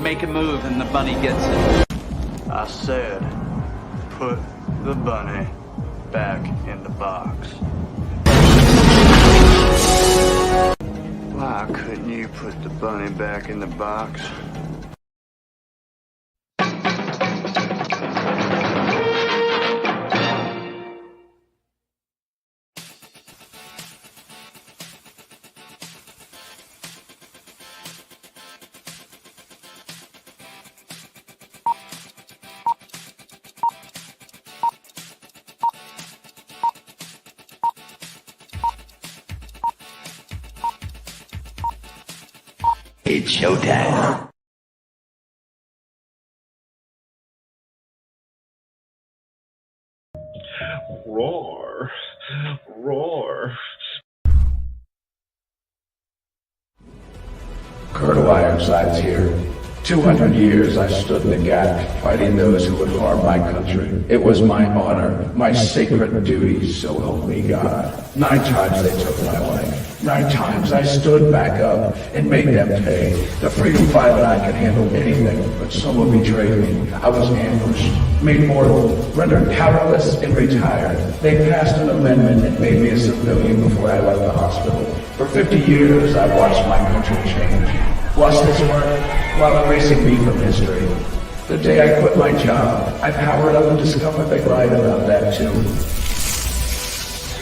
make a move and the bunny gets it. I said, put the bunny back in the box. Why couldn't you put the bunny back in the box? It's showtime. Roar. Roar. Colonel Ironsides here. 200 years I stood in the gap, fighting those who would harm my country. It was my honor, my sacred duty, so help me God. 9 times they took my life. 9 times I stood back up and made them pay. The freedom fighter I could handle anything, but someone betrayed me. I was ambushed, made mortal, rendered powerless, and retired. They passed an amendment that made me a civilian before I left the hospital. For 50 years, I watched my country change. Watched its work while erasing me from history. The day I quit my job, I powered up and discovered they lied about that too.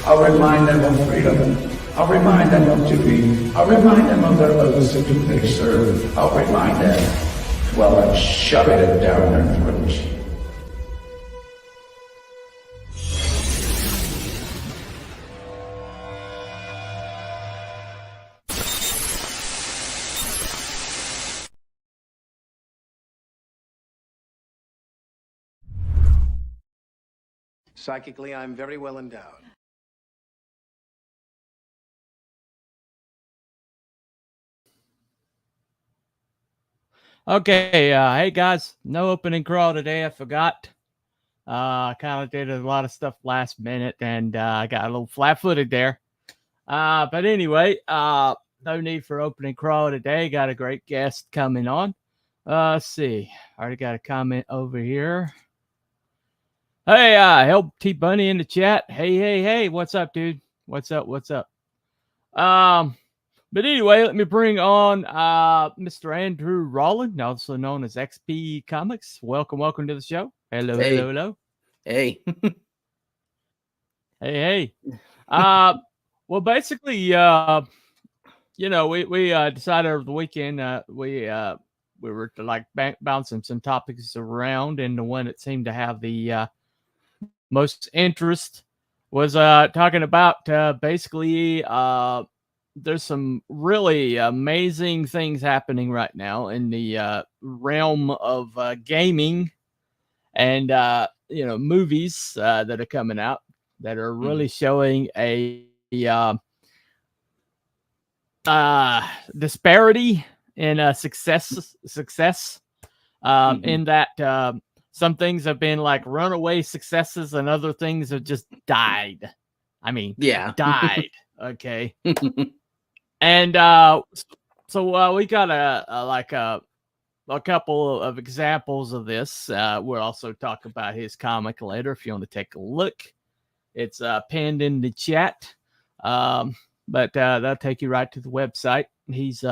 I'll remind them of freedom. I'll remind them of duty. I'll remind them of their oaths and who they serve. I'll remind them while I'm shoving it down their throats. Psychically, I'm very well endowed. Okay, hey guys, no opening crawl today. I forgot. I kind of did a lot of stuff last minute and I got a little flat-footed there. But anyway, no need for opening crawl today. Got a great guest coming on. Let's see. Already got a comment over here. Hey, help T Bunny in the chat. Hey, what's up, dude? What's up? But anyway, let me bring on Mr. Andrew Rawlin, also known as XP Comics. Welcome to the show. Hello. Hey. hey. Well, basically, we decided over the weekend we were like bouncing some topics around, and the one that seemed to have the most interest was talking about basically there's some really amazing things happening right now in the realm of gaming and movies that are coming out that are really showing a disparity in success in that some things have been like runaway successes and other things have just died. I mean, died. Okay. And so we got a couple of examples of this. We'll also talk about his comic later if you want to take a look. It's pinned in the chat. But that'll take you right to the website. He's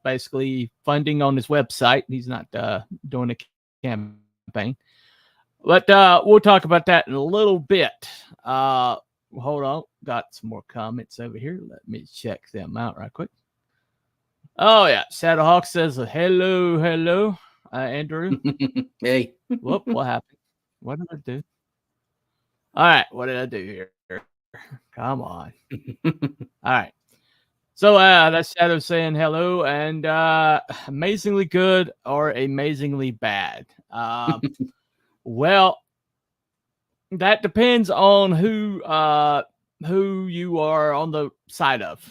basically funding on his website. He's not doing a campaign. But we'll talk about that in a little bit. Hold on. Got some more comments over here. Let me check them out right quick. Oh, yeah. Shadowhawk says, hello, Andrew. Hey. Whoop, what happened? What did I do? All right. What did I do here? Come on. All right. So that's Shadow saying hello and amazingly good or amazingly bad. Well, that depends on who you are on the side of.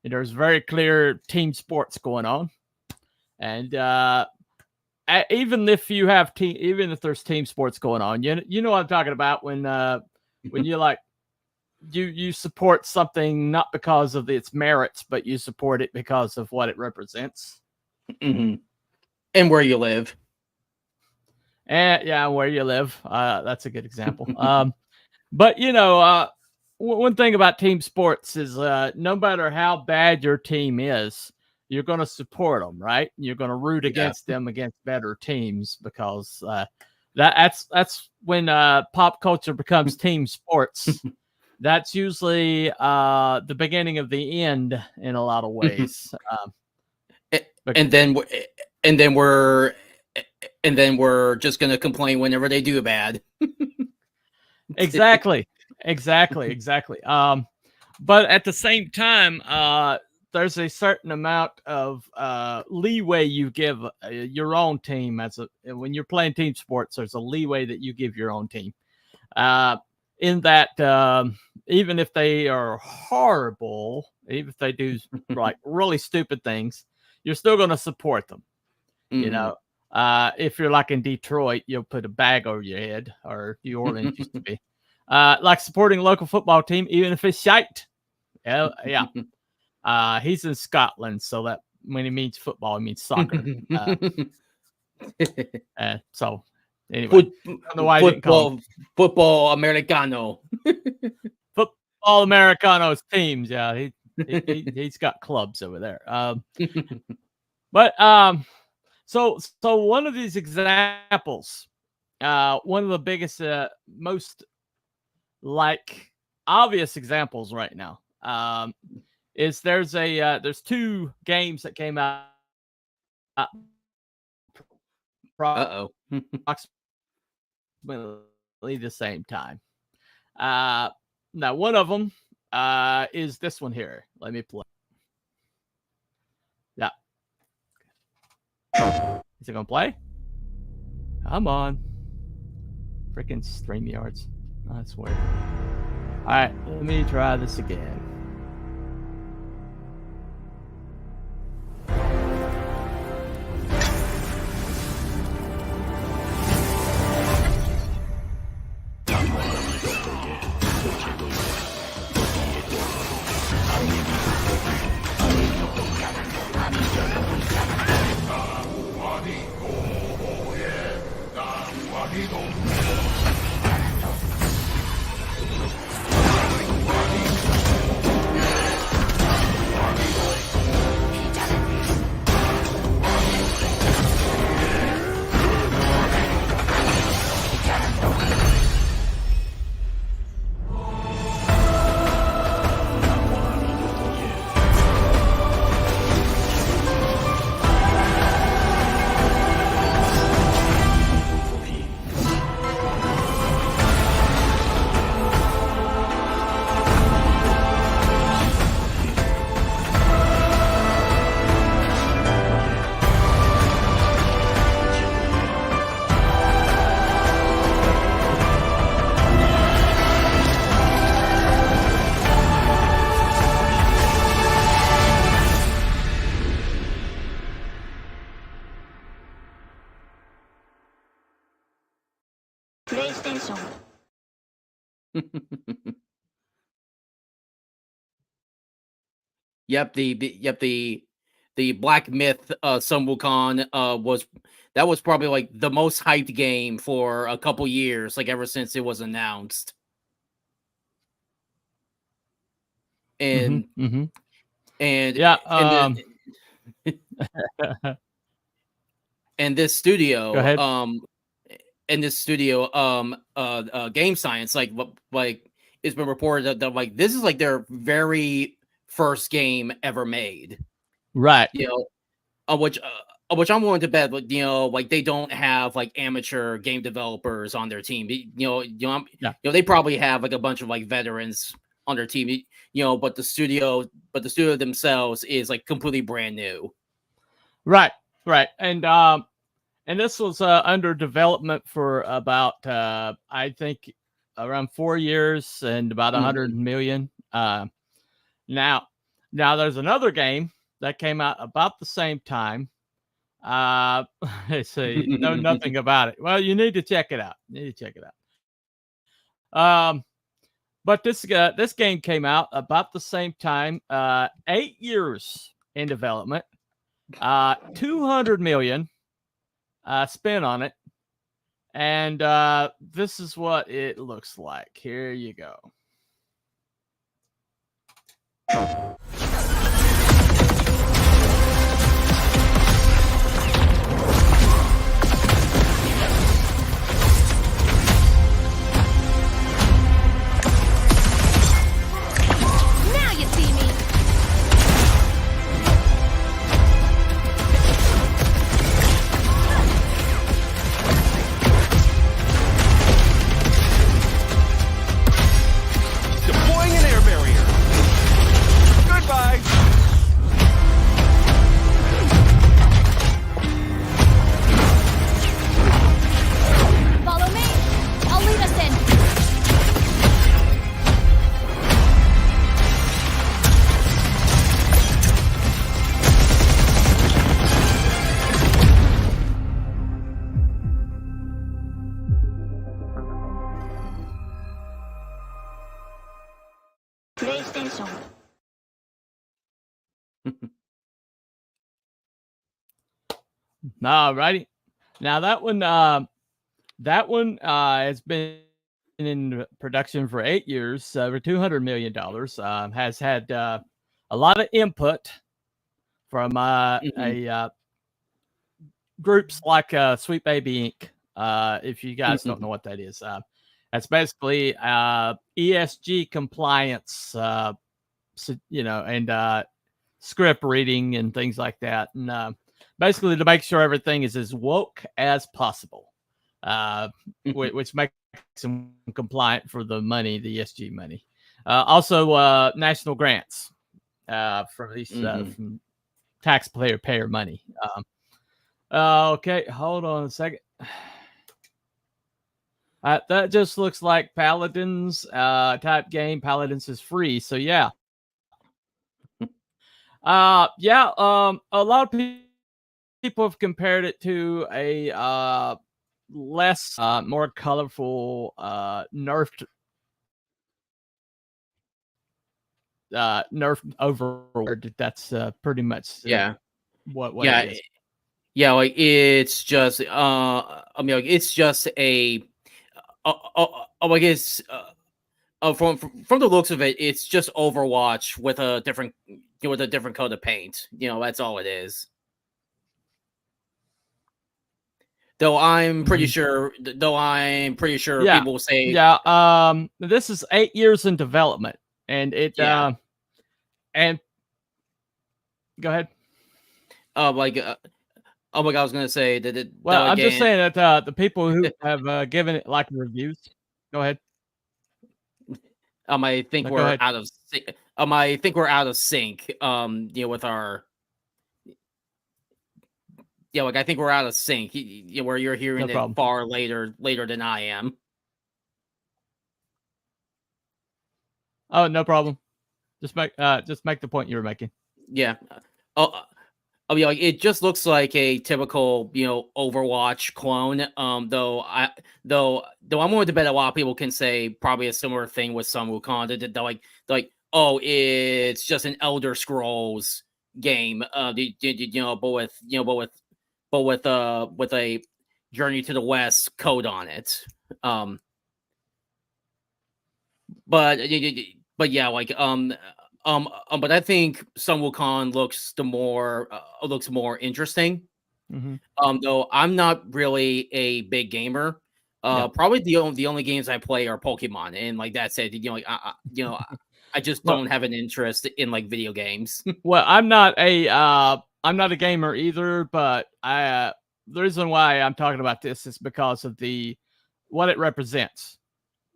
There's very clear team sports going on, and even if you have even if there's team sports going on, you know what I'm talking about when you like you support something not because of its merits, but you support it because of what it represents. Mm-hmm. And where you live. And yeah, where you live. That's a good example. But you know, one thing about team sports is no matter how bad your team is, you're going to support them, right? You're going to root against them against better teams because that's when pop culture becomes team sports. That's usually the beginning of the end in a lot of ways. And then we're just gonna complain whenever they do bad. Exactly. But at the same time, there's a certain amount of leeway you give your own team when you're playing team sports. There's a leeway that you give your own team. In that, even if they are horrible, even if they do like really stupid things, you're still going to support them. Mm-hmm. You know, if you're like in Detroit, you'll put a bag over your head, or New Orleans used to be. Like supporting a local football team, even if it's shite. Yeah. He's in Scotland, so that when he means football, he means soccer. So anyway, I don't know why football Americano. Football Americano's teams. Yeah, he's got clubs over there. But so one of these examples, one of the biggest, most like obvious examples right now, is there's two games that came out. Approximately the same time. Now one of them is this one here. Let me play. Yeah. Is it gonna play? Come on. Freaking StreamYards. Oh, that's weird. All right, let me try this again. Yep, the Black Myth Sun Wukong was probably like the most hyped game for a couple years, like ever since it was announced. And and yeah, and this studio, go ahead. in this studio, Game Science, like it's been reported that like this is like their very first game ever made, right? You know, which I'm willing to bet, you know, like they don't have like amateur game developers on their team. You know, they probably have like a bunch of like veterans on their team. You know, but the studio themselves is like completely brand new. Right. And this was under development for about I think around 4 years and about 100 million. Now there's another game that came out about the same time. Let's see, know nothing about it. Well, you need to check it out. But this game came out about the same time, 8 years in development. $200 million spent on it, and this is what it looks like. Here you go. Now you see me. Deploying an air barrier. Goodbye. Follow me. I'll lead us in. PlayStation. Alrighty. Now that one has been in production for 8 years, over $200 million. Has had a lot of input from groups like Sweet Baby Inc. If you guys don't know what that is, that's basically ESG compliance, and script reading and things like that, and basically to make sure everything is as woke as possible, which makes them compliant for the money, the ESG money. Also, national grants from these from taxpayer money. Okay, hold on a second. That just looks like Paladins type game. Paladins is free, so yeah. A lot of people have compared it to a less, more colorful, nerfed Overlord. That's pretty much what it is. Yeah, like it's just it's just a I guess from the looks of it, it's just Overwatch with a different coat of paint. That's all it is. Though I'm pretty sure people will say this is 8 years in development, and it and go ahead. Oh my God, I was gonna say that it. Well, I'm just saying that the people who have given it like reviews. Go ahead. I think we're out of sync. I think we're out of sync. With our. Yeah, I think we're out of sync. Where you're hearing it far later than I am. Oh, no problem. Just make the point you were making. Yeah. It just looks like a typical, Overwatch clone. Though I'm willing to bet a lot of people can say probably a similar thing with some Wukong. They're like, oh, it's just an Elder Scrolls game. But with a Journey to the West code on it. But yeah, but I think Sun Wukong looks more interesting. Though I'm not really a big gamer. Probably the only games I play are Pokemon, and like that said, I just don't have an interest in like video games. Well, I'm not a gamer either, but the reason why I'm talking about this is because of what it represents.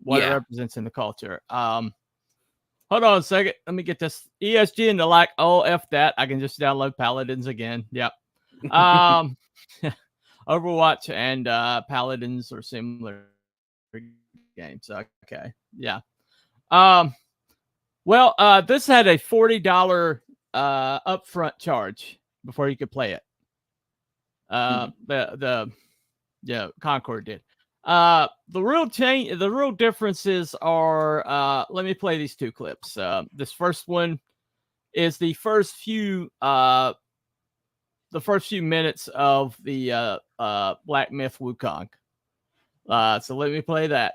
It represents in the culture. Hold on a second. Let me get this ESG into like, oh, F that. I can just download Paladins again. Yep. Overwatch and Paladins are similar games. Okay. Yeah. Well, this had a $40 upfront charge before you could play it. Concord did. The real differences are, let me play these two clips. This first one is the first few the first few minutes of the Black Myth Wukong. So let me play that.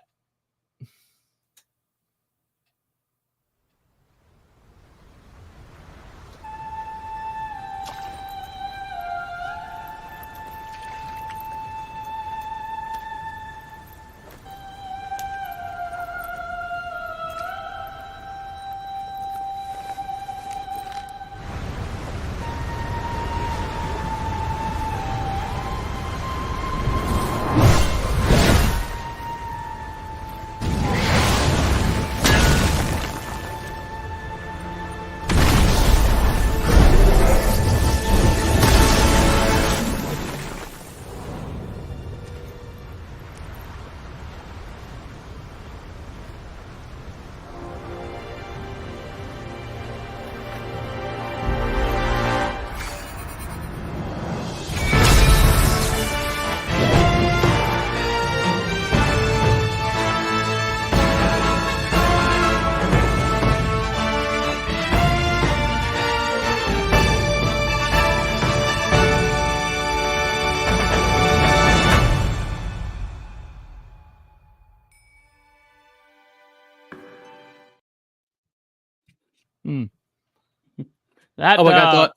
That, I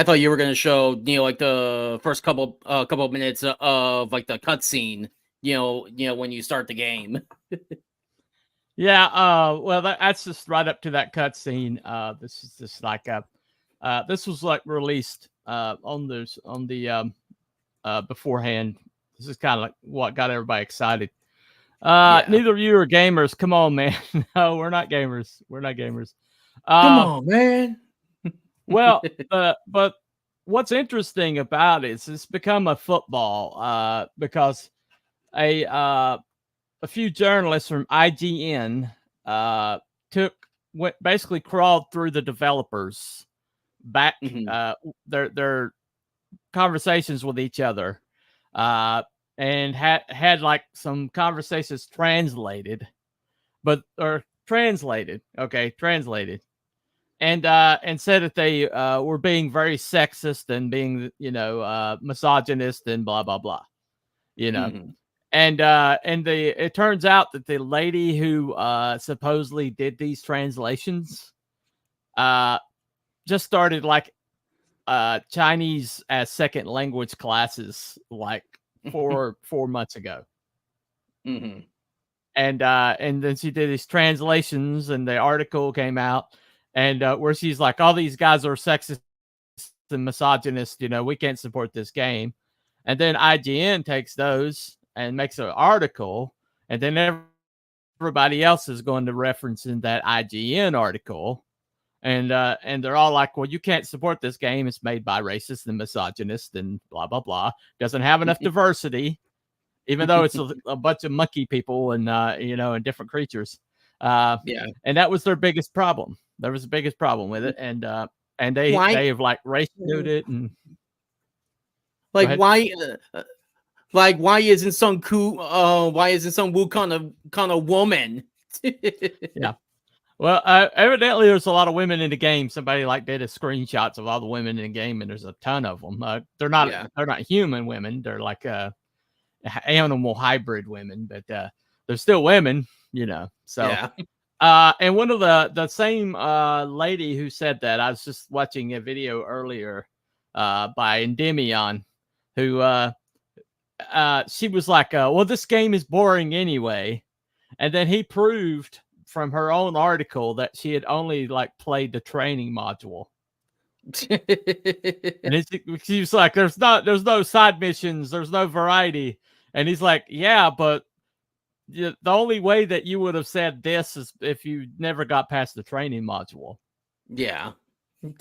thought you were going to show, like the first couple of minutes of like the cutscene, when you start the game. Yeah, well, that's just right up to that cutscene. This is just like this was like released on the beforehand. This is kind of like what got everybody excited. Neither of you are gamers. Come on, man. No, we're not gamers. We're not gamers. Come on, man. Well, but what's interesting about it is it's become a football because a few journalists from IGN basically crawled through the developers back their conversations with each other and had like some conversations translated and said that they were being very sexist and being misogynist and blah blah blah, And it turns out that the lady who supposedly did these translations just started like Chinese as second language classes like 4 months ago. And then she did these translations, and the article came out, and where she's like, all these guys are sexist and misogynist, we can't support this game. And then IGN takes those and makes an article, and then everybody else is going to reference in that IGN article, and they're all like, well, you can't support this game. It's made by racists and misogynists and blah, blah, blah. Doesn't have enough diversity, even though it's a bunch of monkey people and, and different creatures. And that was their biggest problem. There was the biggest problem with it. And they have like race it and like, why isn't some Wu kind of woman? Yeah. Well, evidently there's a lot of women in the game. Somebody like did a screenshots of all the women in the game, and there's a ton of them. They're not human women. They're like animal hybrid women, but they're still women, So, and one of the same lady who said that, I was just watching a video earlier by Endymion, who she was like, well, this game is boring anyway. And then he proved from her own article that she had only like played the training module. And she was like, there's no side missions, there's no variety. And he's like, yeah, but the only way that you would have said this is if you never got past the training module. Yeah.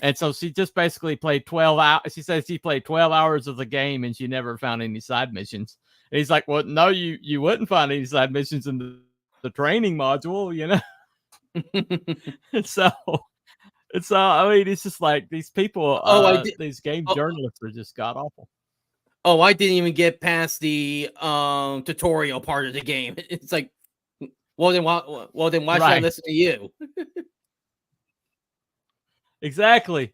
And so she just basically played 12 hours. She says she played 12 hours of the game and she never found any side missions. And he's like, well, no, you wouldn't find any side missions in the training module, And so I mean, it's just like these people, these game journalists are just god awful. Oh, I didn't even get past the tutorial part of the game. It's like, well then why should I listen to you? Exactly.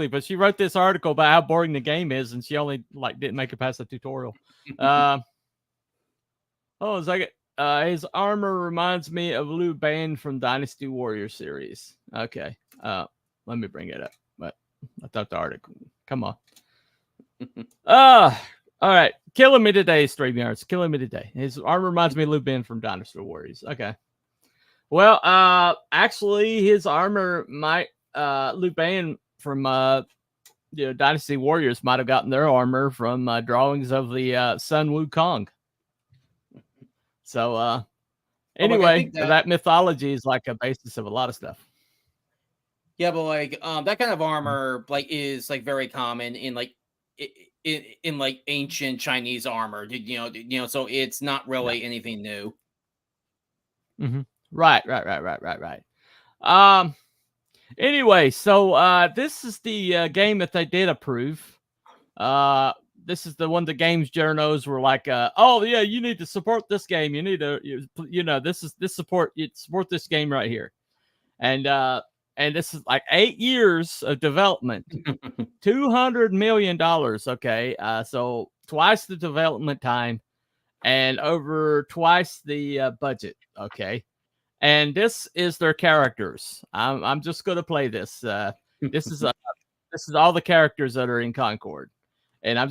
But she wrote this article about how boring the game is, and she only didn't make it past the tutorial. Oh, it's like his armor reminds me of Liu Bang from Dynasty Warrior series. Okay. Let me bring it up. But I thought the article. Come on. All right. Killing me today, StreamYards. Killing me today. His armor reminds me of Liu Bang from Dynasty Warriors. Okay. Well, actually, his armor might Liu Bang from Dynasty Warriors might have gotten their armor from drawings of the Sun Wukong. So anyway, that mythology is like a basis of a lot of stuff. Yeah, but that kind of armor is very common in ancient Chinese armor. So it's not really anything new. Mm-hmm. Right. Anyway, so this is the game that they did approve. This is the one the games journos were like, oh yeah, you need to support this game. You need to, support this game right here, and this is like 8 years of development, $200 million. Okay, so twice the development time, and over twice the budget. Okay. And this is their characters. I'm just going to play this. This is all the characters that are in Concord. And I'm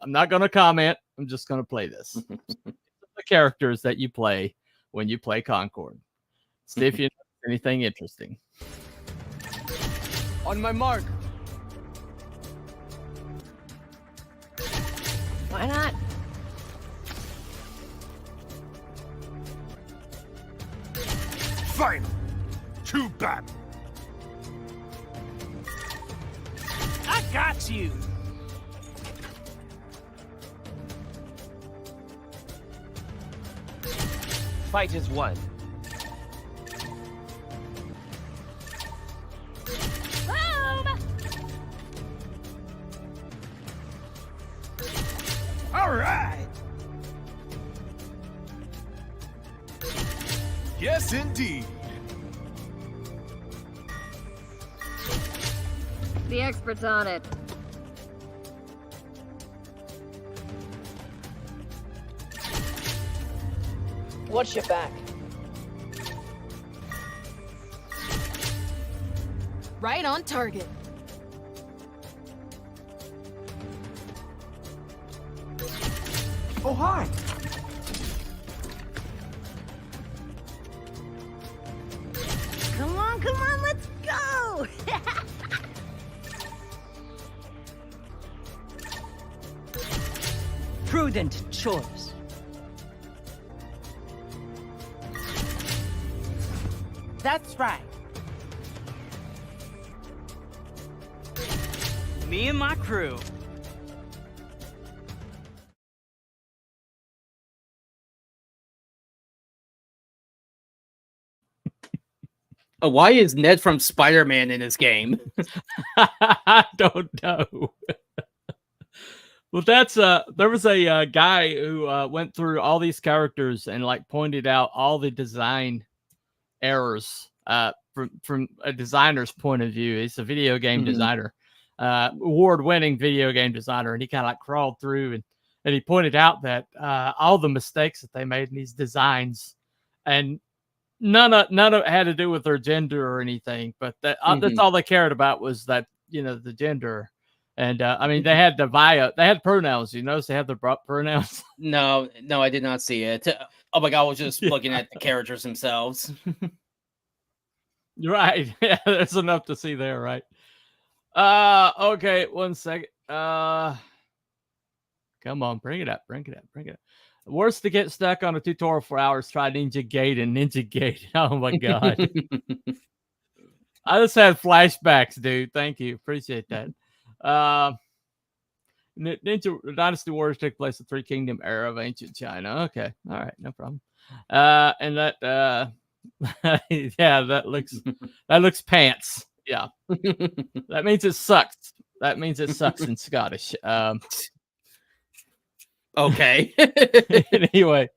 not going to comment. I'm just going to play this. The characters that you play when you play Concord. See if you know anything interesting. On my mark. Why not? Final. To battle. I got you. Fight is won. Boom! All right. Yes, indeed. The expert's on it. Watch your back. Right on target. Oh, hi. Come on, let's go! Prudent choice. That's right. Me and my crew. Why is Ned from Spider-Man in this game? I don't know. Well, that's there was a guy who went through all these characters and pointed out all the design errors from a designer's point of view. He's a video game designer, award-winning video game designer, and he kind of crawled through and he pointed out that all the mistakes that they made in these designs, and none of it had to do with their gender or anything, but that's all they cared about was that the gender. And I mean, they had they had pronouns. You notice they have the pronouns. No, I did not see it. Oh my god, I was just looking at the characters themselves. Right. Yeah, there's enough to see there, right? Okay, 1 second. Come on, bring it up. Worse to get stuck on a tutorial for hours. Try Ninja Gate. Oh my god. I just had flashbacks, dude. Thank you. Appreciate that. Ninja Dynasty Warriors took place in the Three Kingdom era of ancient China. Okay. All right. No problem. And that, yeah, that looks pants. Yeah. That means it sucks. That means it sucks in Scottish. Okay. Anyway,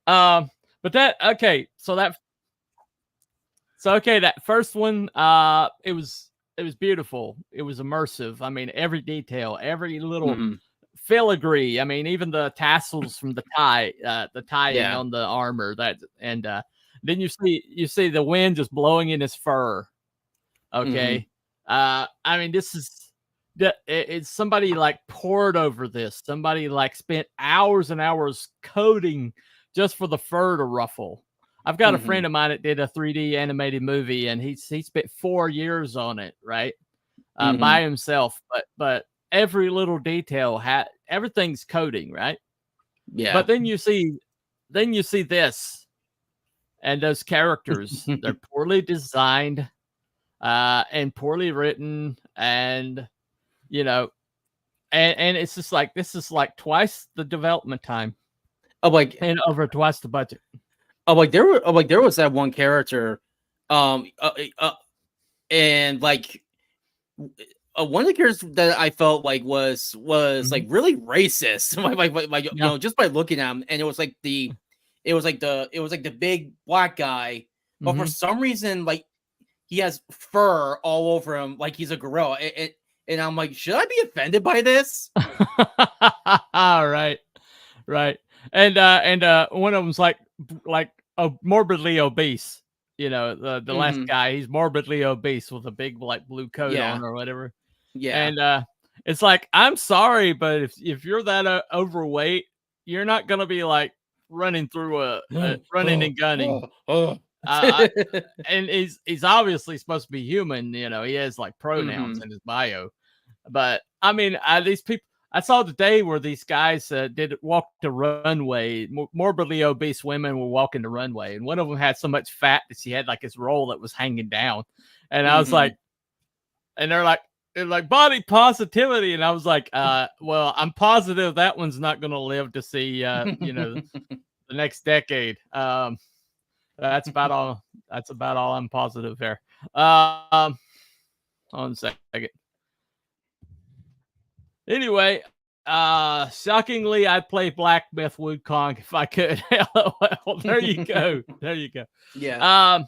but that, okay. So that first one, it was beautiful. It was immersive. I mean, every detail, every little Mhm. filigree. I mean, even the tassels from the tying Yeah. on the armor. Then you see the wind just blowing in his fur. Okay, I mean, it's somebody like poured over this. Somebody like spent hours and hours coding just for the fur to ruffle. I've got a friend of mine that did a 3D animated movie, and he spent 4 years on it, right, by himself. But every little detail everything's coding, right? Yeah. But then you see this, and those characters, they're poorly designed, and poorly written, and and it's just like, this is like twice the development time and over twice the budget. There was that one character, and like one of the characters that I felt like was like really racist, Yeah. just by looking at him, and it was like the big black guy, but for some reason, like he has fur all over him, like he's a gorilla, and I'm like, should I be offended by this? Right. And one of them's like morbidly obese. The last guy, he's morbidly obese with a big like blue coat on or whatever. Yeah. And it's like, I'm sorry, but if you're that overweight, you're not gonna be like running through running and gunning. And he's obviously supposed to be human. He has like pronouns in his bio. But I mean, these people, I saw the day where these guys did walk the runway. Morbidly obese women were walking the runway, and one of them had so much fat that she had like this roll that was hanging down. And I was like, and they're like body positivity, and I was like, well, I'm positive that one's not going to live to see the next decade. That's about all. That's about all I'm positive there. Hold on a second. Anyway, shockingly, I'd play Black Myth Wukong if I could. Well, there you go. There you go. Yeah.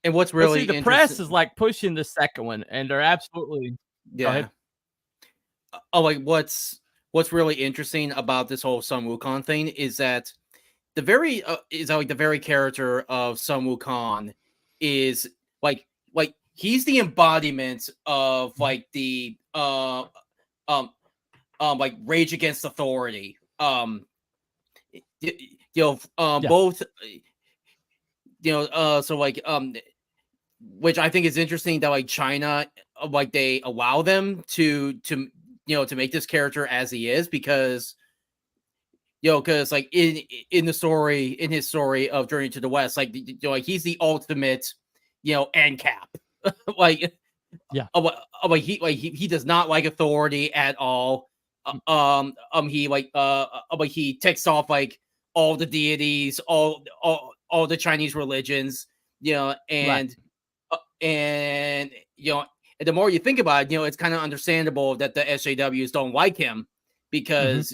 And what's really the press is like pushing the second one, and they're absolutely Go ahead. Like what's really interesting about this whole Sun Wukong thing is that the very character of Sun Wukong is like he's the embodiment of like the like rage against authority. Both so like which I think is interesting that like China like they allow them to make this character as he is, because because like in his story of Journey to the West, like like he's the ultimate end cap. Like he does not like authority at all. He takes off like all the deities, all the Chinese religions, and and the more you think about it, it's kind of understandable that the SJWs don't like him, because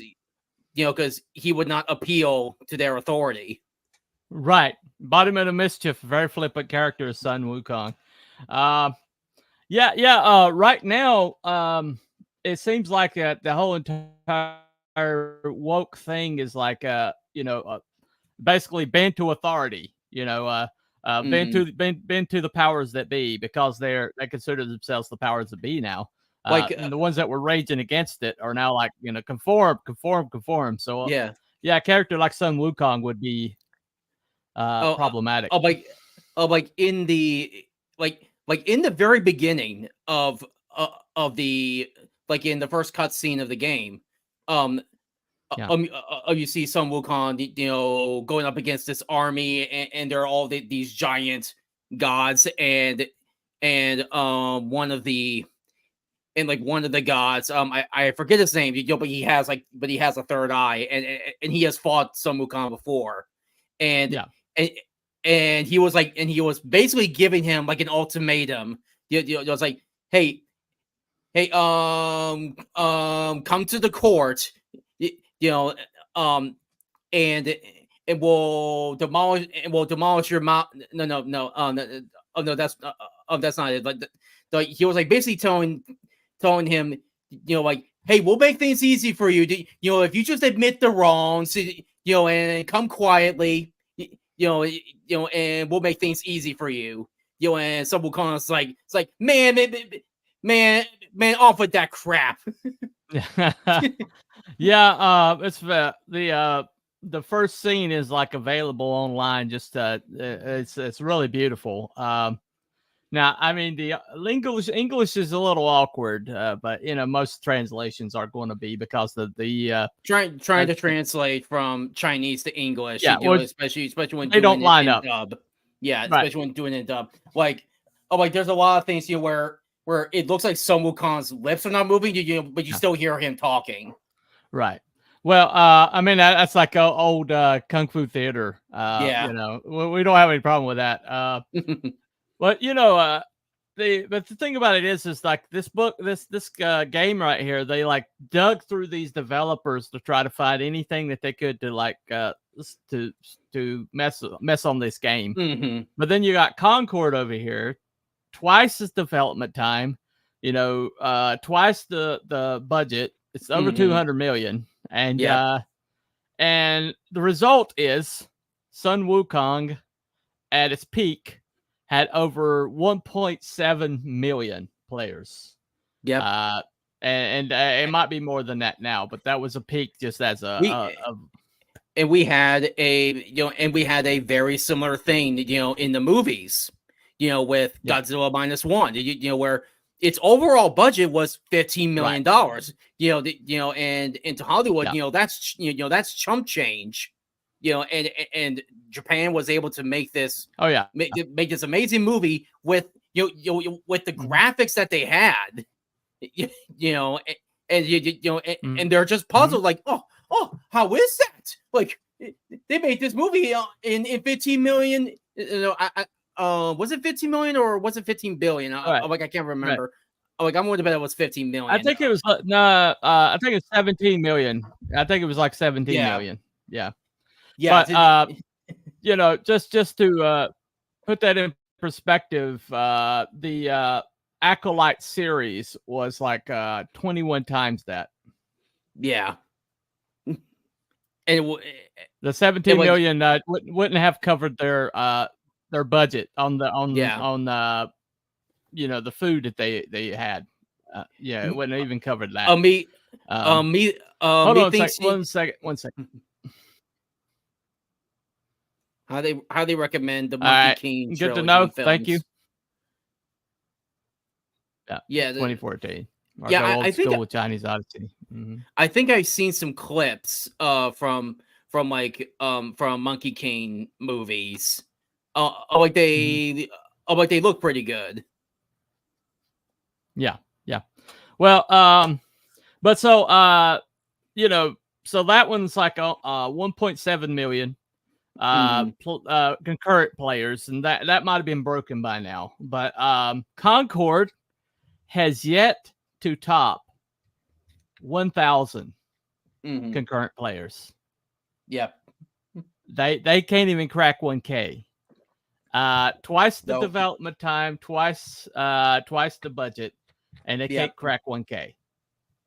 because he would not appeal to their authority. Right. Embodiment of mischief, very flippant character, Sun Wukong. Right now, it seems like the whole entire woke thing is like basically bend to authority, bend to the powers that be, because they consider themselves the powers that be now. And the ones that were raging against it are now like, conform. So a character like Sun Wukong would be problematic. In the very beginning of the like in the first cutscene of the game, you see Sun Wukong, going up against this army, and there are all these giant gods, and one of the gods, I forget his name, but he has a third eye, and he has fought Sun Wukong before, and he was basically giving him like an ultimatum. It was like, hey, come to the court, and we'll demolish your mouth. No, that's not it. Like he was like basically telling him, like, hey, we'll make things easy for you. If you just admit the wrongs, and come quietly, and we'll make things easy for you. And Sun Wukong's like, it's like, man, off with that crap. Yeah, it's the first scene is like available online. Just it's really beautiful. Now, I mean, the English is a little awkward, but most translations are going to be because of the trying to translate from Chinese to English. Yeah, especially when they don't line up. Dub. Yeah, especially when doing it in dub. Like there's a lot of things where it looks like Sun Wukong's lips are not moving, but you still hear him talking. Right. Well, I mean that's like old kung fu theater. Yeah. We don't have any problem with that. But the thing about it is like this game right here, they like dug through these developers to try to find anything that they could to like to mess on this game. Mm-hmm. But then you got Concord over here, twice as development time, twice the budget. It's over 200 million, and and the result is Sun Wukong at its peak had over 1.7 million players. Yep. And it might be more than that now, but that was a peak just as and we had a very similar thing, in the movies, with Godzilla -1, where its overall budget was $15 million. And into Hollywood, that's chump change. And Japan was able to make this. Make this amazing movie with with the graphics that they had. And they're just puzzled, like, oh, how is that? Like, they made this movie in 15 million. Was it 15 million or was it 15 billion? I can't remember. Right. I'm going to bet it was 15 million. I think it was I think it's 17 million. I think it was like 17 million. Yeah. Yeah. But just to put that in perspective, the Acolyte series was like 21 times that. Yeah. And the 17 million wouldn't have covered their budget on the food that they had. It wouldn't have even covered that. Hold on one second. How they recommend the Monkey King good to know. films. Thank you. Yeah, 2014. I think with Chinese Odyssey. Mm-hmm. I think I've seen some clips from Monkey King movies. They look pretty good. Yeah. Well, but so so that one's like 1.7 million concurrent players, and that might have been broken by now. But Concord has yet to top 1,000 concurrent players. Yep. They can't even crack 1K. Twice the development time, twice the budget, and they can't crack 1K.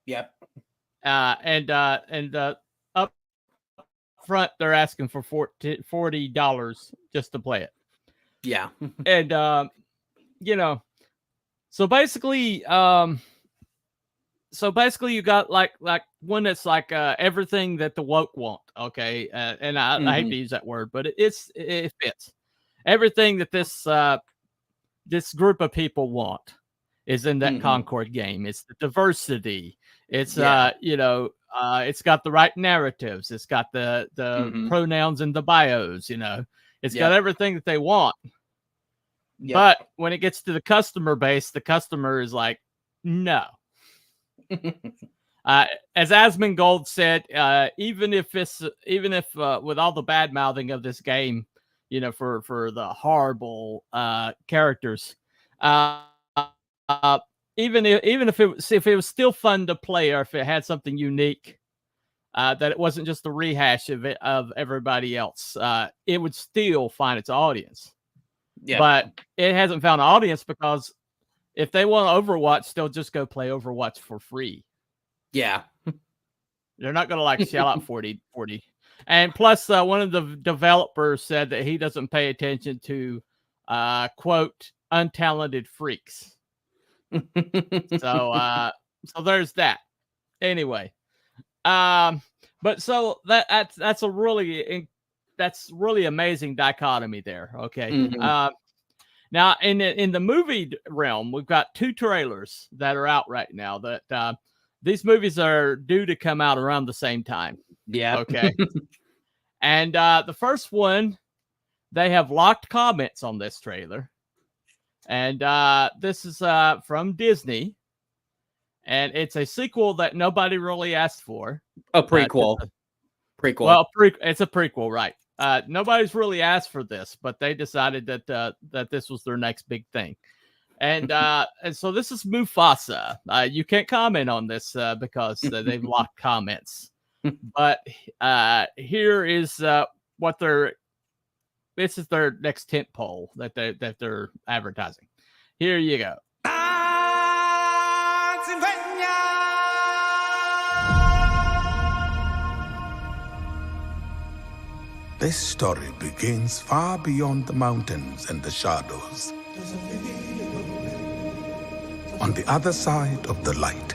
Yep. And up front they're asking for $40 just to play it. Yeah. And so basically you got like one that's like everything that the woke want. Okay. And I hate to use that word, but it fits. Everything that this group of people want is in that Concord game. It's the diversity. It's it's got the right narratives. It's got the pronouns in the bios. It's got everything that they want. Yep. But when it gets to the customer base, the customer is like, no. As Asmongold said, even if with all the bad mouthing of this game, for the horrible characters, even if it was still fun to play, or if it had something unique, that it wasn't just a rehash of everybody else, it would still find its audience. Yeah. But it hasn't found an audience because if they want Overwatch, they'll just go play Overwatch for free. Yeah. They're not going to like shell out 40. And plus, one of the developers said that he doesn't pay attention to, quote, untalented freaks. So there's that. Anyway, but so that's a really amazing dichotomy there. Okay. Mhm. Now in the movie realm, we've got 2 trailers that are out right now that these movies are due to come out around the same time. Yeah. Okay. And the first one, they have locked comments on this trailer. And this is from Disney. And it's a sequel that nobody really asked for. A prequel. Prequel. Well, it's a prequel, right? Nobody's really asked for this, but they decided that this was their next big thing. And so this is Mufasa. You can't comment on this because they've locked comments. But here is what this is their next tent pole that they're advertising. Here you go. This story begins far beyond the mountains and the shadows. On the other side of the light.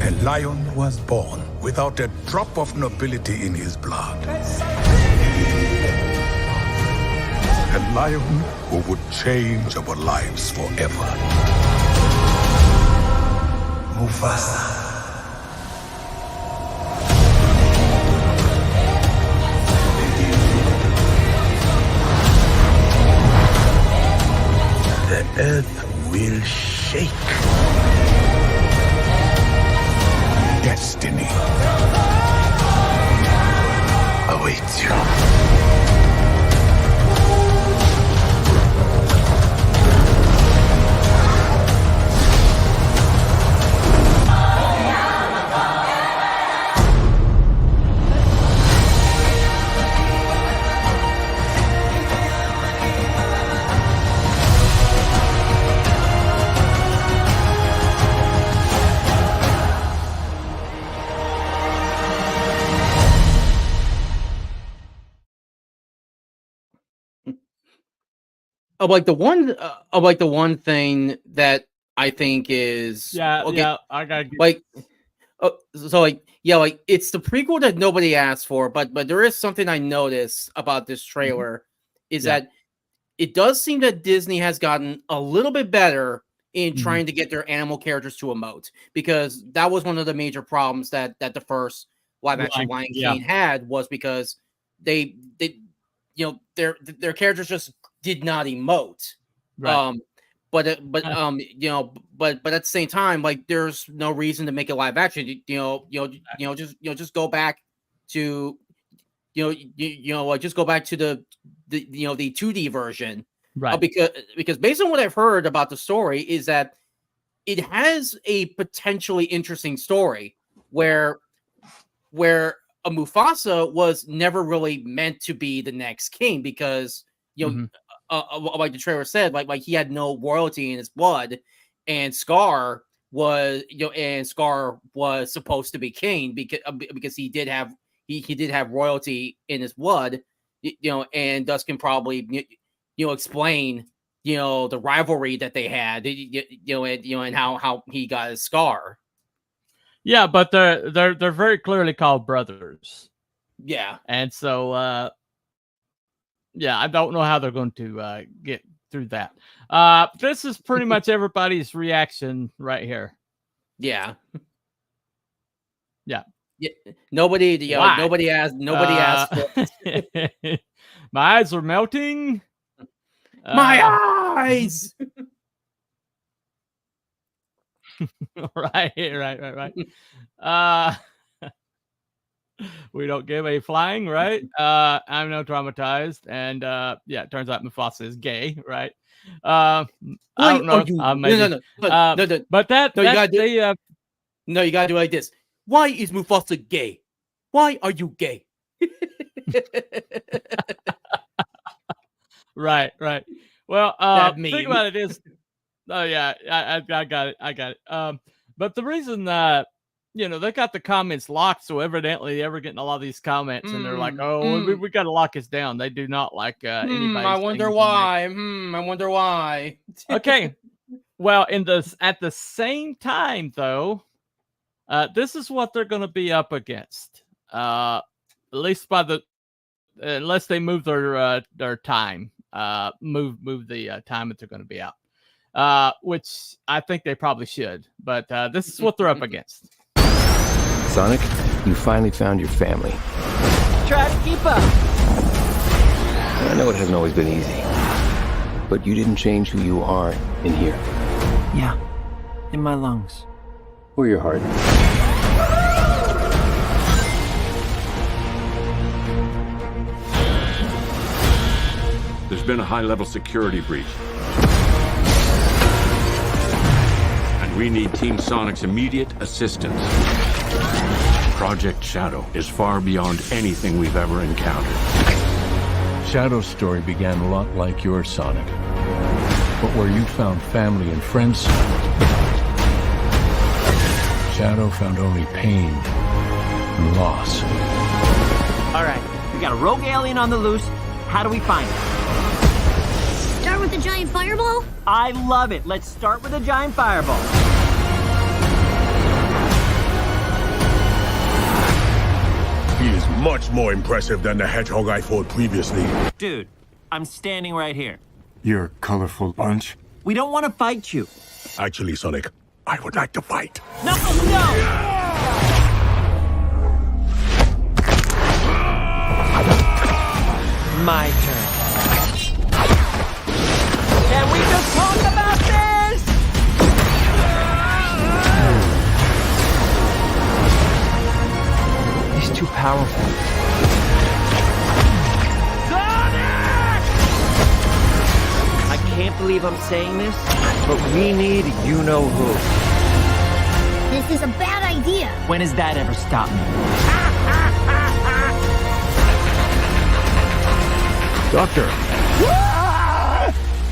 A lion was born without a drop of nobility in his blood. A lion who would change our lives forever. Mufasa. The earth will shake. Destiny awaits you. The one thing that I think is I gotta it's the prequel that nobody asked for, but there is something I noticed about this trailer is that it does seem that Disney has gotten a little bit better in trying to get their animal characters to emote, because that was one of the major problems that the first live action Lion King had, was because they their characters just did not emote. Right. But at the same time, like, there's no reason to make it live action. Just go back to just go back to the 2D version, right? Because based on what I've heard about the story, is that it has a potentially interesting story where a Mufasa was never really meant to be the next king, because like the trailer said, like he had no royalty in his blood, and Scar was supposed to be king because he did have royalty in his blood, and thus can probably explain the rivalry that they had, and how he got his scar. Yeah, but they're very clearly called brothers. Yeah, and so I don't know how they're going to get through that. This is pretty much everybody's reaction right here. Yeah. Yeah. Nobody asked. My eyes are melting. My eyes. Right. We don't give a flying, right? I'm no traumatized, and it turns out Mufasa is gay, right? I don't know. No. But you gotta do it like this. Why is Mufasa gay? Why are you gay? Right. Well, That the thing meme. about it is, oh yeah, I got it. But the reason they got the comments locked, so evidently they're getting a lot of these comments, and they're like, "Oh, we got to lock us down." They do not like anybody. I wonder why. I wonder why. Okay. Well, at the same time, though, this is what they're going to be up against. At least unless they move their time, move the time that they're going to be out, which I think they probably should. But this is what they're up against. Sonic, you finally found your family. Try to keep up. I know it hasn't always been easy, but you didn't change who you are in here. Yeah, in my lungs. Or your heart. There's been a high-level security breach. And we need Team Sonic's immediate assistance. Project Shadow is far beyond anything we've ever encountered. Shadow's story began a lot like yours, Sonic. But where you found family and friends, Shadow found only pain and loss. All right, we got a rogue alien on the loose. How do we find it? Start with a giant fireball? I love it. Let's start with a giant fireball. He is much more impressive than the Hedgehog I fought previously. Dude, I'm standing right here. You're a colorful bunch. We don't want to fight you. Actually, Sonic, I would like to fight. No, no! My turn. Can we just talk about this? He's too powerful. Sonic! I can't believe I'm saying this, but we need you-know-who. This is a bad idea. When has that ever stopped me? Doctor!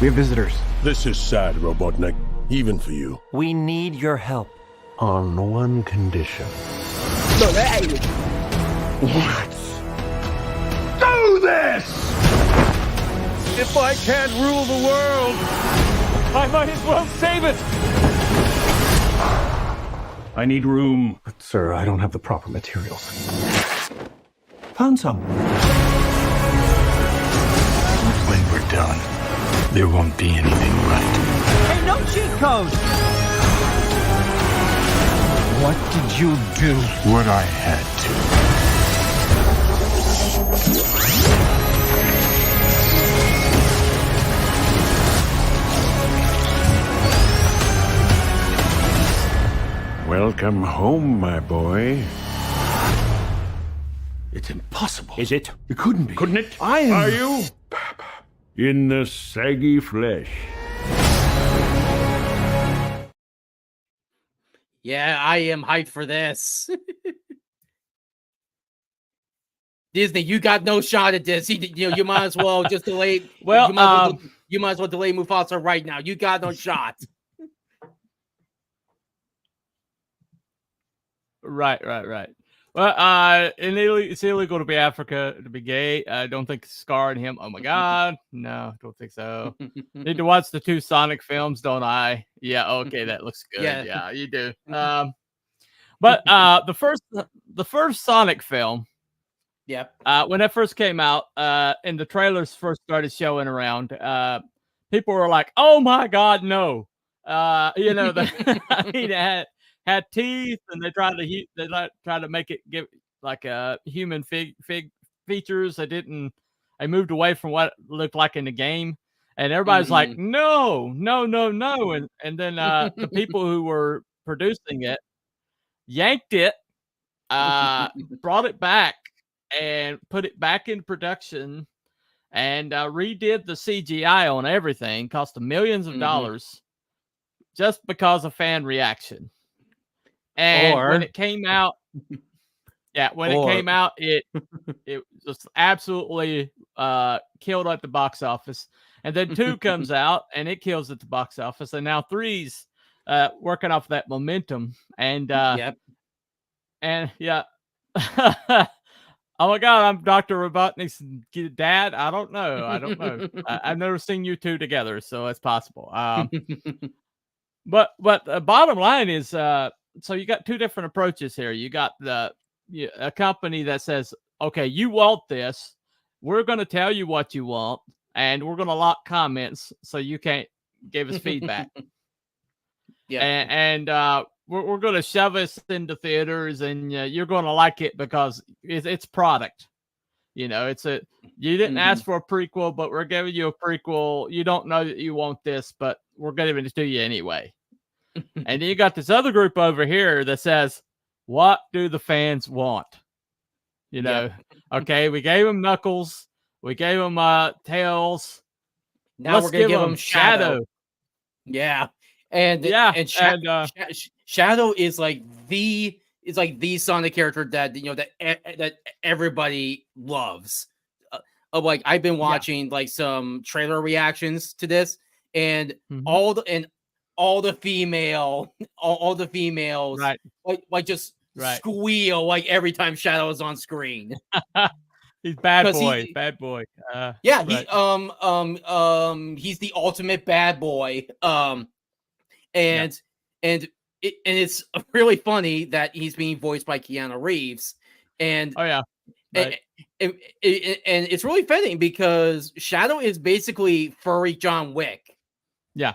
We have visitors. This is sad, Robotnik. Even for you. We need your help. On one condition. What? Do this! If I can't rule the world, I might as well save it. I need room. But, sir, I don't have the proper materials. Found some. When we're done, there won't be anything right. Hey, no cheat codes! What did you do? What I had to. Welcome home, my boy. It's impossible. Is it? It couldn't be. Couldn't it? Are you? In the saggy flesh. Yeah, I am hyped for this. Disney, you got no shot at this. You might as well just delay. Well, you might as well delay Mufasa right now. You got no shot. Right. Well, it's illegal to be Africa, to be gay. I don't think Scar and him. Oh my God, no, don't think so. Need to watch the 2 Sonic films, don't I? Yeah, okay, that looks good. Yeah, you do. But the first Sonic film. Yep. When that first came out, and the trailers first started showing around, people were like, "Oh my God, no!" It had teeth, and they tried to make it give like a human fig features. They moved away from what it looked like in the game, and everybody's like, no, and then the people who were producing it yanked it, brought it back, and put it back in production, and redid the CGI on everything. Cost them millions of dollars just because of fan reaction. And when it came out, Yeah, when it came out, it just absolutely killed at the box office. And then 2 comes out and it kills at the box office. And now 3's working off that momentum. And and yeah. Oh my God, I'm Dr. Robotnik's dad. I don't know. I've never seen you 2 together, so it's possible. But the bottom line is, so you got 2 different approaches here. You got a company that says, okay, you want this. We're going to tell you what you want, and we're going to lock comments so you can't give us feedback. And we're going to shove us into theaters, and you're going to like it because it's product. You know, you didn't ask for a prequel, but we're giving you a prequel. You don't know that you want this, but we're giving it to you anyway. And then you got this other group over here that says, what do the fans want? You know, okay, we gave them Knuckles. We gave them Tails. Now we're going to give them Shadow. Yeah. And Shadow is like the Sonic character that that everybody loves. Like I've been watching like some trailer reactions to this, and all the females like just squeal like every time Shadow is on screen. He's bad boy. He's the ultimate bad boy. And it's really funny that he's being voiced by Keanu Reeves. And and it's really fitting because Shadow is basically furry John Wick. Yeah.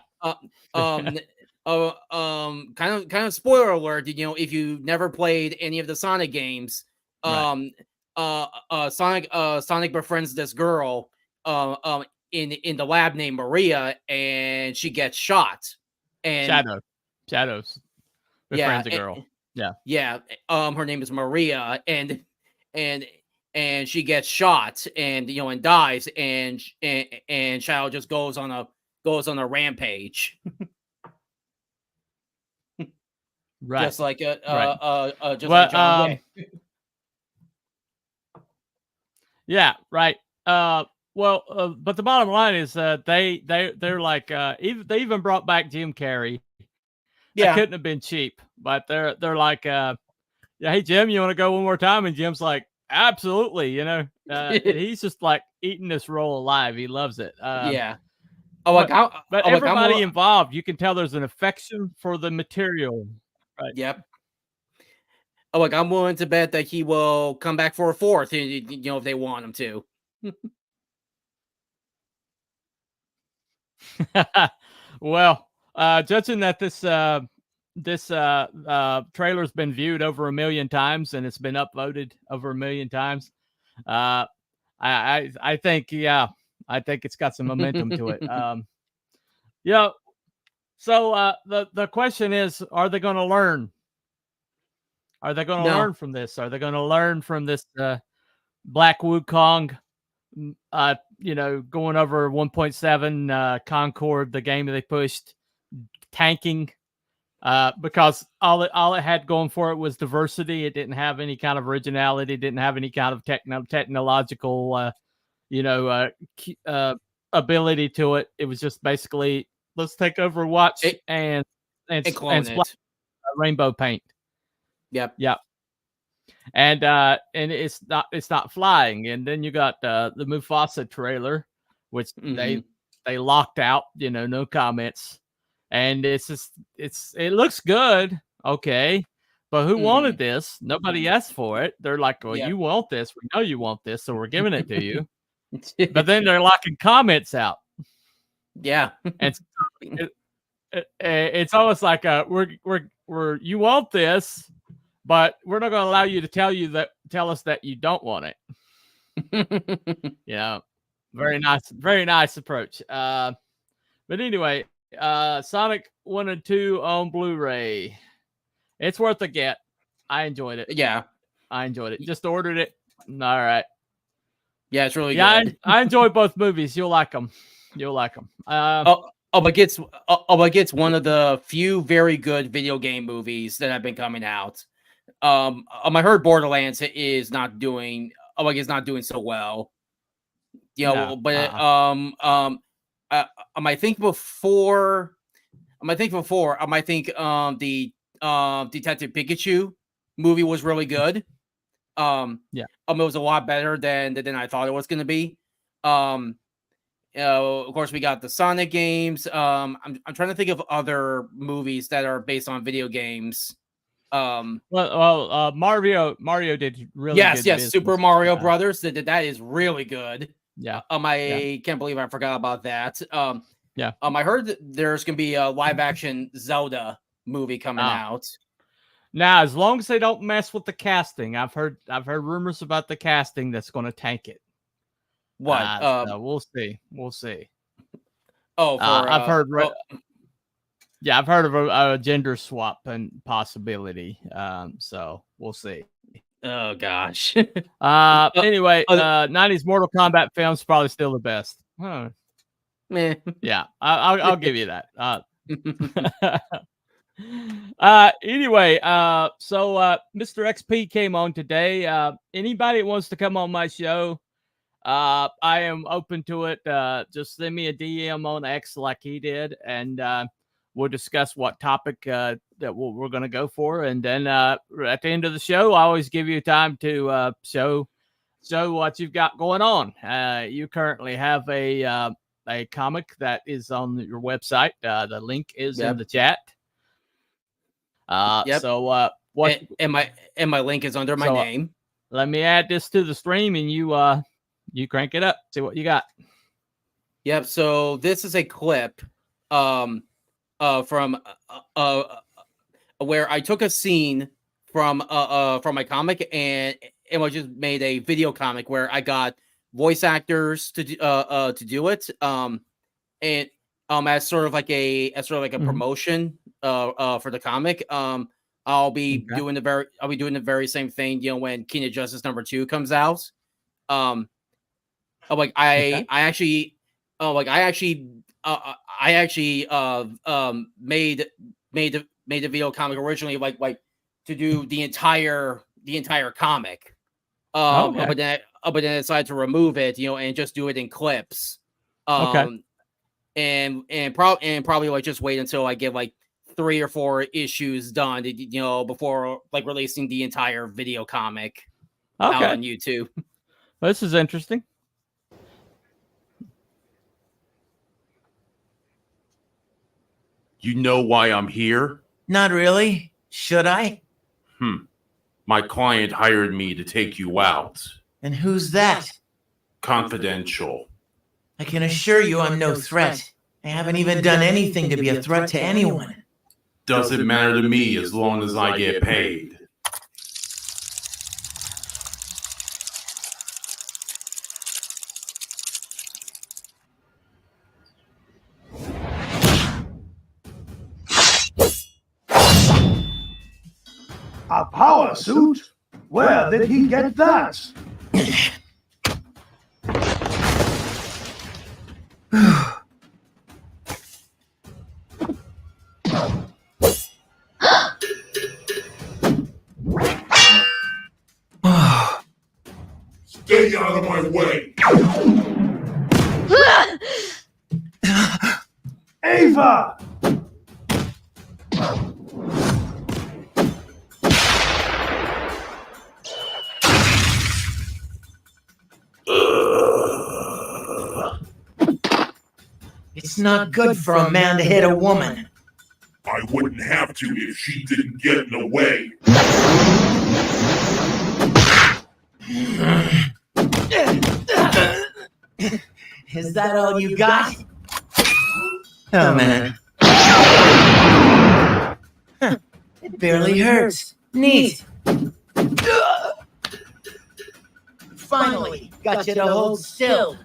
Kind of spoiler alert, if you never played any of the Sonic games, Sonic befriends this girl in the lab named Maria, and she gets shot. And Shadows befriends a girl. Her name is Maria, and she gets shot and dies, and Shadow just goes on a rampage. Just like John Wick. Yeah, right. But the bottom line is they're like they even brought back Jim Carrey. Yeah, it couldn't have been cheap, but they're like, hey Jim, you want to go one more time? And Jim's like, absolutely. He's just like eating this role alive. He loves it. But everybody involved, you can tell there's an affection for the material. Right. Yep. I'm willing to bet that he will come back for a 4th, if they want him to. Well, judging that this trailer's been viewed over 1 million times and it's been upvoted over 1 million times, I think it's got some momentum to it. So the question is, are they going to learn? Are they going to learn from this? Are they going to learn from this Black Wukong? Going over 1.7 Concord, the game that they pushed, tanking, because all it had going for it was diversity. It didn't have any kind of originality. It didn't have any kind of technological, ability to it. It was just basically, let's take Overwatch and splash rainbow paint. Yep. And it's not flying. And then you got the Mufasa trailer, which they locked out, no comments. And it looks good, okay, but who wanted this? Nobody asked for it. They're like, well, you want this, we know you want this, so we're giving it to you. But then they're locking comments out. Yeah. And it's almost like we're you want this, but we're not going to allow you to tell us that you don't want it. Very nice approach. But anyway, Sonic 1 and 2 on Blu-ray. It's worth a get. I enjoyed it. Yeah, I enjoyed it. Just ordered it. All right. Yeah, it's really good. I enjoy both movies. You'll like them. But it's one of the few very good video game movies that have been coming out. I heard Borderlands is not doing so well. You know, No, but I think before the Detective Pikachu movie was really good. It was a lot better than I thought it was going to be. Of course, we got the Sonic games. I'm trying to think of other movies that are based on video games. Mario did really good business. Super Mario Brothers. That is really good. Yeah. I can't believe I forgot about that. Yeah. I heard that there's gonna be a live action Zelda movie coming out. Now, as long as they don't mess with the casting, I've heard rumors about the casting that's going to tank it. What? So we'll see. Oh, I've heard. Yeah, I've heard of a gender swap and possibility. So we'll see. Oh gosh. Anyway, 90s Mortal Kombat film's probably still the best. Huh. Meh. Yeah, I'll give you that. Anyway, so Mr. XP came on today. Anybody that wants to come on my show, I am open to it. Just send me a DM on X like he did, and we'll discuss what topic that we're going to go for. And then at the end of the show, I always give you time to show what you've got going on. You currently have a comic that is on your website. The link is in the chat. So what? And my link is under my name. Let me add this to the stream, and you crank it up. See what you got. Yep. So this is a clip from where I took a scene from my comic and I just made a video comic where I got voice actors to do it. And as sort of like a promotion for the comic. I'll be doing the very same thing, you know, when King of Justice #2 comes out. I actually made a video comic originally like to do the entire comic. But then I decided to remove it, you know, and just do it in clips. And probably like just wait until I get like 3 or 4 issues done, you know, before like releasing the entire video comic out on YouTube. This is interesting. You know why I'm here? Not really. Should I? My client hired me to take you out. And who's that? Confidential. I can assure you I'm no threat. I haven't even done anything to be a threat to anyone. Doesn't matter to me as long as I get paid. A power suit? Where did he get that? Stay out of my way! Ava! It's not good for a man to hit a woman. I wouldn't have to if she didn't get in the way. Is that all you got? Oh, man. It barely hurts. Neat. Finally, got you to hold still.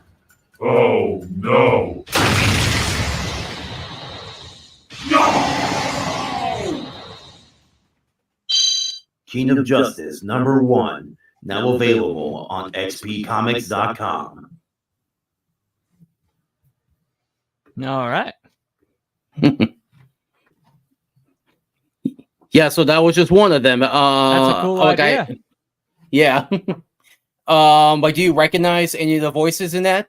Oh, no. King of Justice #1, now available on xpcomics.com. All right. Yeah, so that was just one of them. That's a cool idea. Yeah. Like, do you recognize any of the voices in that?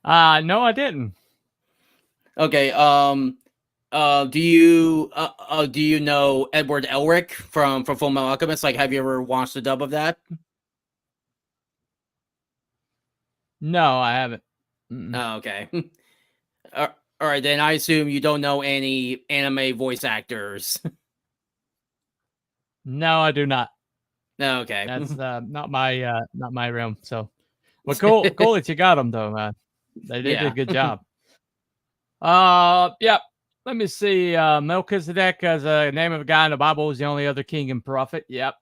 No, I didn't. Okay. Do you know Edward Elric from Full Metal Alchemist? Like, have you ever watched the dub of that? No, I haven't. Oh, okay. All right, then I assume you don't know any anime voice actors. No, I do not. Okay. That's not my realm. So, but cool that you got them though, man. They did a good job. Yeah. Let me see. Melchizedek as a name of a guy in the Bible is the only other king and prophet. Yep.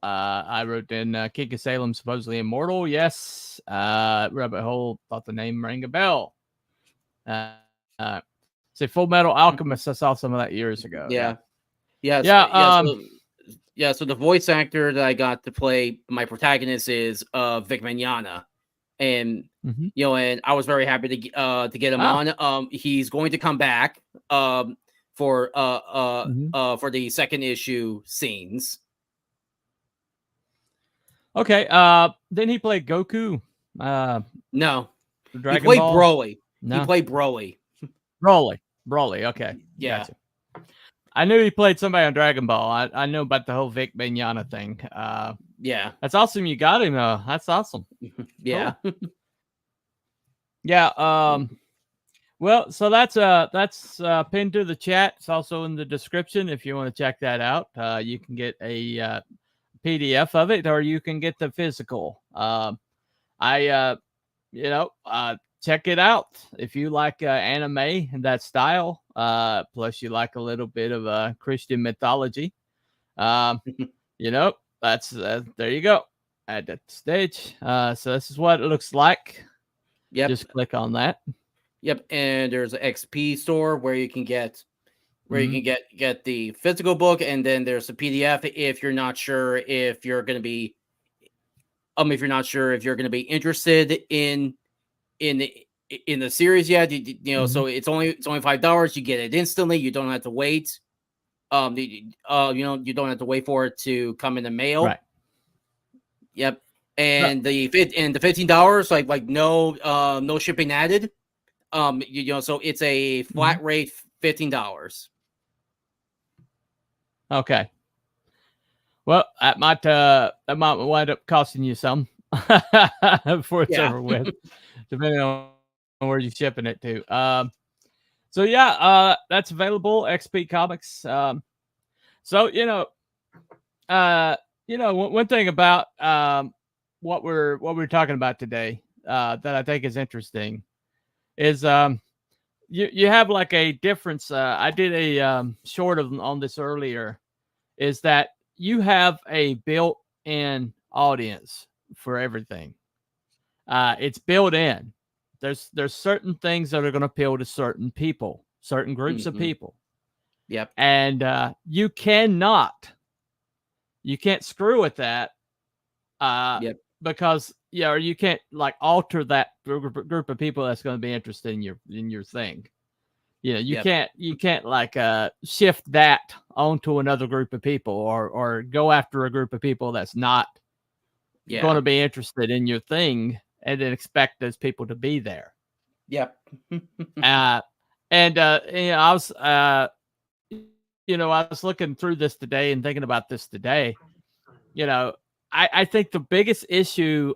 I wrote in King of Salem, supposedly immortal. Yes. Rabbit Hole thought the name rang a bell. Say Full Metal Alchemist. I saw some of that years ago. Yeah. So the voice actor that I got to play my protagonist is Vic Mignogna. And and I was very happy to get him on. He's going to come back for the second issue scenes. Okay. Then he played Goku. No, Dragon he played Ball? Broly. No. He played Broly. Broly. Okay. Yeah. Gotcha. I knew he played somebody on Dragon Ball. I know about the whole Vic Mignogna thing. Yeah. That's awesome. You got him though. That's awesome. Yeah. Cool. Yeah. Well, so that's pinned to the chat. It's also in the description if you want to check that out. You can get a PDF of it, or you can get the physical. Check it out if you like anime and that style. Plus you like a little bit of Christian mythology. That's there you go at that stage. So this is what it looks like. Yep. Just click on that. Yep. And there's an XP store where you can get get the physical book, and then there's a PDF if you're not sure if you're going to be interested in the series yet. So it's only $5. You get it instantly. You don't have to wait. You don't have to wait for it to come in the mail. Right. Yep. And the $15, like no shipping added. So it's a flat rate $15. Okay. Well, that might wind up costing you some before it's over with, depending on where you're shipping it to. That's available. XP Comics. One thing about what we're talking about today that I think is interesting is you have like a difference. I did a short on this earlier. Is that you have a built-in audience for everything. It's built in. There's certain things that are going to appeal to certain people, certain groups of people. Yep. And you can't screw with that. Because or you can't like alter that group of people that's going to be interested in your thing. You can't like shift that onto another group of people or go after a group of people that's not going to be interested in your thing and then expect those people to be there. Yep. I was looking through this today and thinking about this today. I think the biggest issue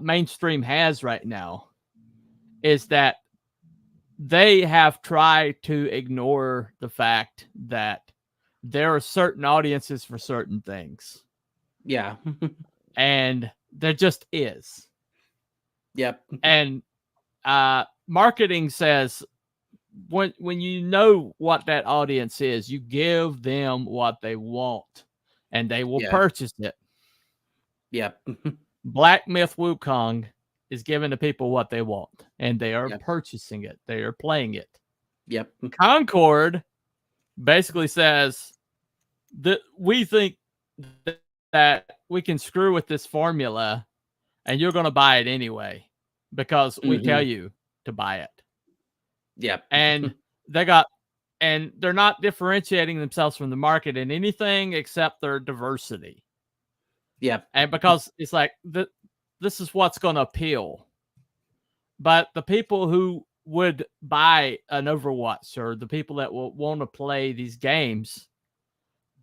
mainstream has right now is that they have tried to ignore the fact that there are certain audiences for certain things. Yeah. And there just is. Yep. And marketing says when you know what that audience is, you give them what they want and they will purchase it. Yep. Black Myth Wukong is giving the people what they want, and they are purchasing it. They are playing it. Yep. Concord basically says that we think that we can screw with this formula, and you're going to buy it anyway because we tell you to buy it. Yeah. And they're not differentiating themselves from the market in anything except their diversity. Yeah. And because it's like this is what's going to appeal. But the people who would buy an Overwatch or the people that will want to play these games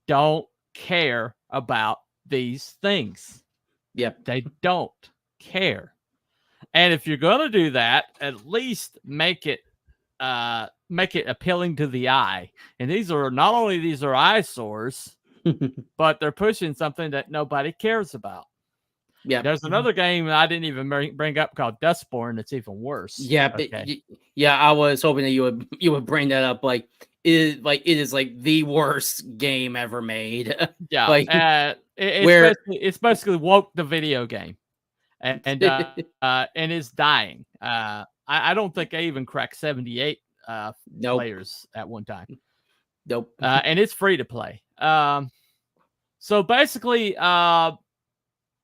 don't care about these things. Yep. They don't care. And if you're going to do that, at least make it appealing to the eye. And these are eyesores, but they're pushing something that nobody cares about. Yeah. There's another game I didn't even bring up called Dustborn that's even worse. Yeah. Okay. Yeah. I was hoping that you would bring that up. Like it is like the worst game ever made. Yeah. Like it's basically woke the video game, and it's dying. I don't think I even cracked 78 players at one time. Nope. And it's free to play. So basically,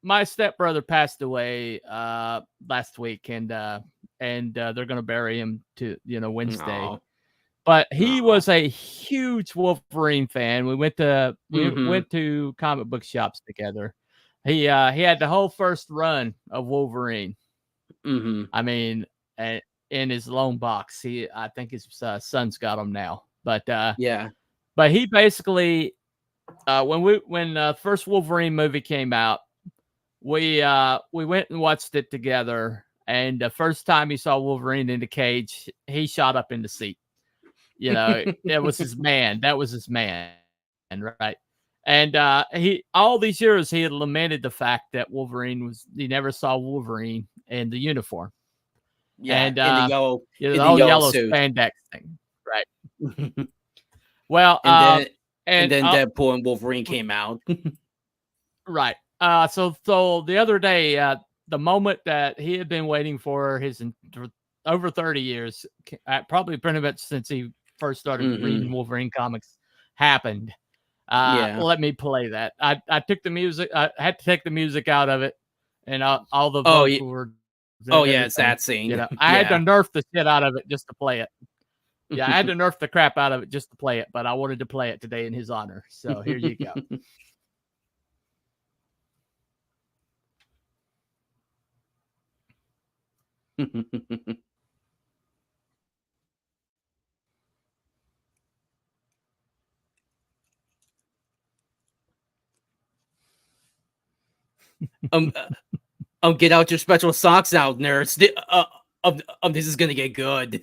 my stepbrother passed away last week, and they're gonna bury him to Wednesday. Aww. But he was a huge Wolverine fan. We went to comic book shops together. He had the whole first run of Wolverine. Mm-hmm. I mean, in his loan box. I think his son's got him now. But yeah. But he basically when first Wolverine movie came out, we went and watched it together. And the first time he saw Wolverine in the cage, he shot up in the seat. It was his man. That was his man, right? And he all these years he had lamented the fact that he never saw Wolverine in the uniform. Yeah, and in the yellow, the whole yellow suit. spandex thing, right? Well, and then and Deadpool and Wolverine came out. Right. So the other day, the moment that he had been waiting for over 30 years, probably pretty much since he first started reading Wolverine comics, happened. Let me play that. I took the music. I had to take the music out of it, and all the vocal words. Oh yeah, it's that scene. I had to nerf the shit out of it just to play it. Yeah, I had to nerf the crap out of it just to play it, but I wanted to play it today in his honor. So here you go. Get out your special socks out, nerds. This is gonna get good.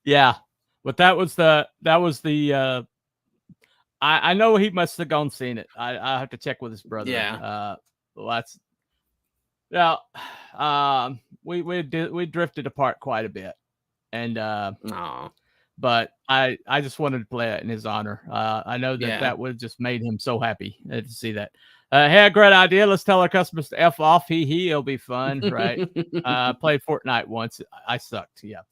Yeah, but that was the I know he must have gone seen it. I have to check with his brother. Yeah. We drifted apart quite a bit, and but I just wanted to play it in his honor. I know that would have just made him so happy to see that. Hey, a great idea. Let's tell our customers to F off. It'll be fun, right? Played Fortnite once. I sucked. Yeah.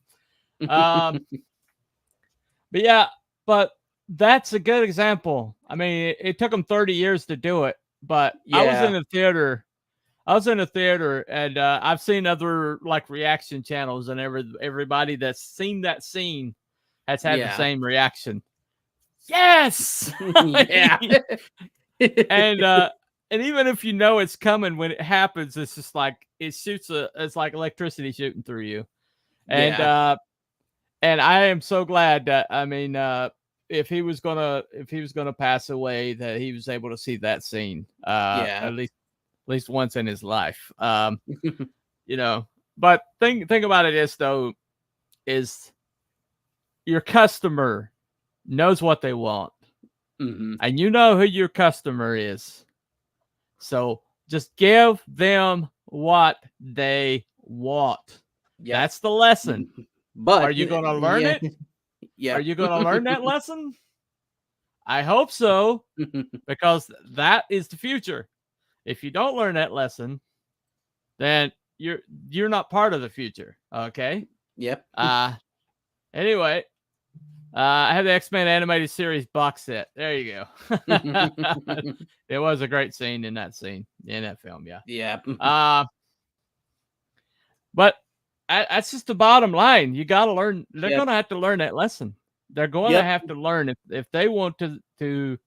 But that's a good example. I mean, it took him 30 years to do it, but I was in a theater. And I've seen other like reaction channels, and everybody that's seen that scene has had the same reaction. Yes. Yeah. And even if you know it's coming when it happens, it's just like it's like electricity shooting through you. And I am so glad that if he was gonna pass away, that he was able to see that scene. At least once in his life. But thing about it is your customer knows what they want. And you know who your customer is. So just give them what they want. Yeah. That's the lesson. But are you going to learn it? Yeah. Are you going to learn that lesson? I hope so, because that is the future. If you don't learn that lesson, then you're not part of the future. Okay. Yep. Anyway, I have the X-Men animated series box set. There you go. It was a great scene in that film. Yeah. Yeah. But that's just the bottom line. You got to learn. They're Yep. going to have to learn that lesson. They're going to Yep. have to learn if they want to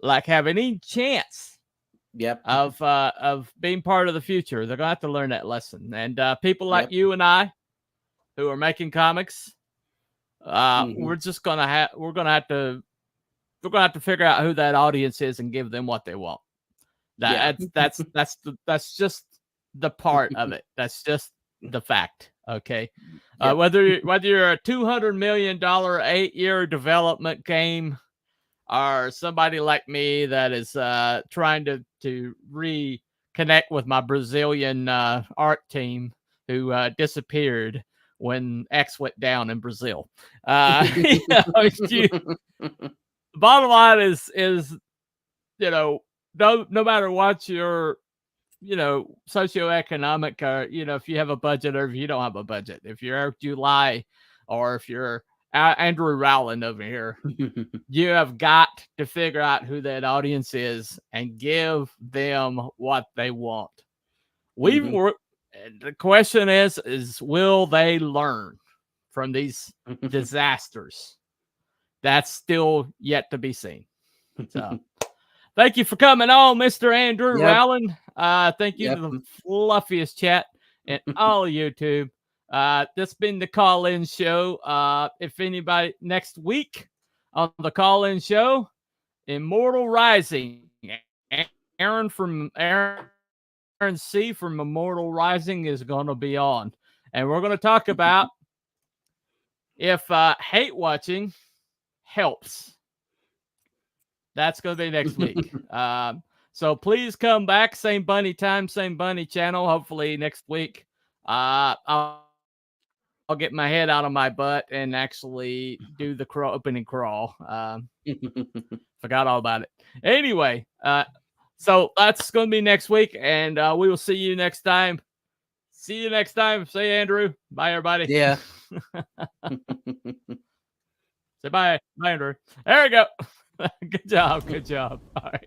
like have any chance Yep. of being part of the future. They're going to have to learn that lesson. And people like you and I who are making comics, we're just going to have to figure out who that audience is and give them what they want. That's just the part of it. That's just the fact. Okay. Whether you're a $200 million 8-year development game, or somebody like me that is trying to reconnect with my Brazilian art team who disappeared when X went down in Brazil. The bottom line is no matter what your socioeconomic, if you have a budget or if you don't have a budget, if you're July or if you're Andrew Rowland over here, you have got to figure out who that audience is and give them what they want. The question is will they learn from these disasters? That's still yet to be seen. So thank you for coming on, Mr. Andrew Rowland. Thank you to the fluffiest chat in all of YouTube. This has been the Call-In Show. If anybody next week on the Call-In Show, Immortal Rising, Aaron C from Immortal Rising is going to be on, and we're going to talk about if hate watching helps. That's going to be next week. So please come back. Same bunny time, same bunny channel. Hopefully next week. I'll get my head out of my butt and actually do the opening crawl. Forgot all about it. Anyway, so that's going to be next week, and we will see you next time. See you next time. Say Andrew. Bye, everybody. Yeah. Say bye. Bye, Andrew. There we go. Good job. Good job. All right.